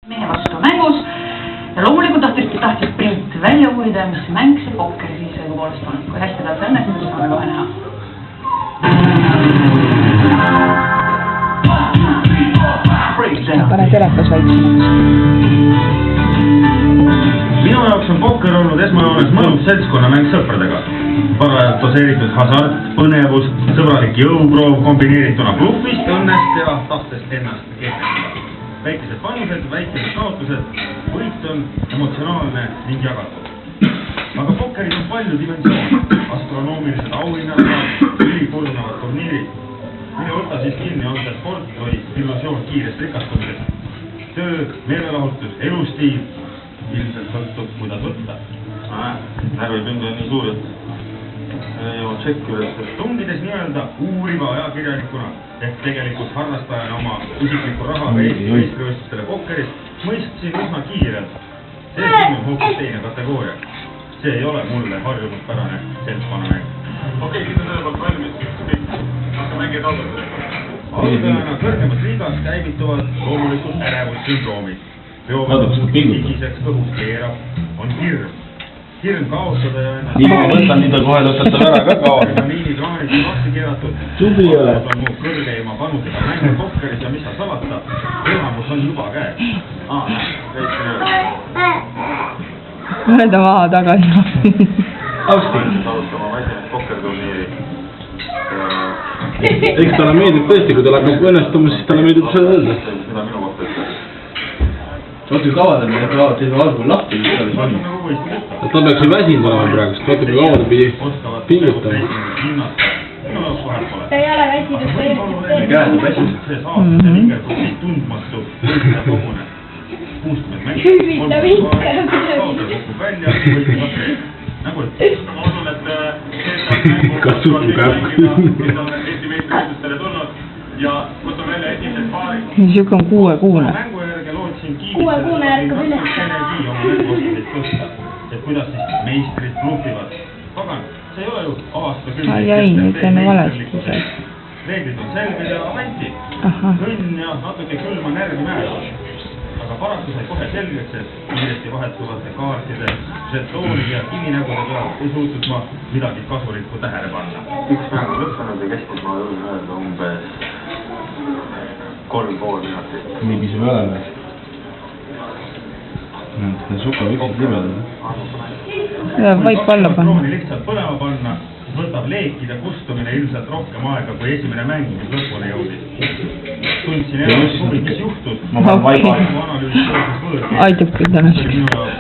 Mehe vastu mängus ja loomulikult tahtis Priit välja uurida, mis mäng see pokker siis õigupoolest on. Kui hästi tal see õnnestus, saame kohe näha. Pane telekas vaiksemaks. Minu jaoks on pokker olnud esmajoones mõnus seltskonnamäng sõpradega. Parajalt doseeritud hasart, põnevus, sõbralik jõuproov kombineerituna bluffist, õnnest ja tahtest ennast kehtestada. Väikesed panused, väikesed kaotused, võit on emotsionaalne ning jagatud. Aga pokkeris on palju dimensioone, astronoomilised auhinnad ja ülipurunavad turniirid. Mine võta siis kinni, on see sport või illusioon kiirest rikastumisest. Töö, meelelahutus, elustiil, ilmselt sõltub, kuidas võtta. Närvipinge on nii suur, et ei ole tšekki üles. Tungides nii-öelda uuriva ajakirjanikuna ehk tegelikult harrastajana oma isikliku rahaga eestlivõistlustele pokkeris mõistsin üsna kiirelt. See siin on hoopis teine kategooria. See ei ole mulle harjunud pärane seltskonnamäng. Okei, kiitos selle poolt valmis. Mängid aldud. Algajana kõrgemas liigas käivituvad loomulikult ärevussündroomid. Veomiseks õhus keerab, on hirm. Hirm kaotada ja ennast... Nii ma võtan, nii ta kohe tõstatab ära ka kaotada. Miinikraanid on vasti keeratud. Tubli ole. On mu kõrgeima panusega mängu pokkeris ja mis sa salata, elamus on juba käes. Mõneda maha tagasi. Austi. Alustama väsimist pokkerturniiri. Eks talle meeldib tõesti, kui ta läheb õnnestumus, siis talle meeldib seda öelda. Mida minu kohta ütleb? Vaata kui kaua ta pidi, vaata kui algul lahti alles on. Ta peaks ju väsinud olema praegust, vaata kui kaua ta pidi pingutama. Ta ei ole väsinud, ta ei ole Käed on väsinud. Tundmatu võitja kogune. 60 mängu. Hüvita viitka. Nagu et Ma usun, et Kas suhtu käib? Eesti meistrivõistlustele tulnud ja võtame välja esimesed paari. Siuke on 6-kuune. Mängu järgi lootsin Kuue-kuune ärkab üle. energia oma mänguoskasid tõsta. Et kuidas siis meistrid bluffivad. Pagan, see ei ole ju aastakümneid. Ai, nüüd teeme valesti. Reeglid on selged ja avanti. Õnn ja natuke külma närvi määrab. Aga paraku sai kohe selgeks, et kiiresti vahetuvate kaartide, žetoonide ja kivinägude peal ei suutnud ma midagi kasulikku tähele panna. Üks mäng on lõppenud ja kestis, ma julgen öelda, umbes 3,5 minutit. Nii pisub ei ole või? Sukavüksid libedad. Vaip alla panna. Lihtsalt põlema panna, võtab leekide kustumine ilmselt rohkem aega, kui esimene mäng, mis lõpuni jõudis. Tundsin ennast huvi, mis juhtus. Ma panen vaiba. Aitab küll tänast. Minu jaoks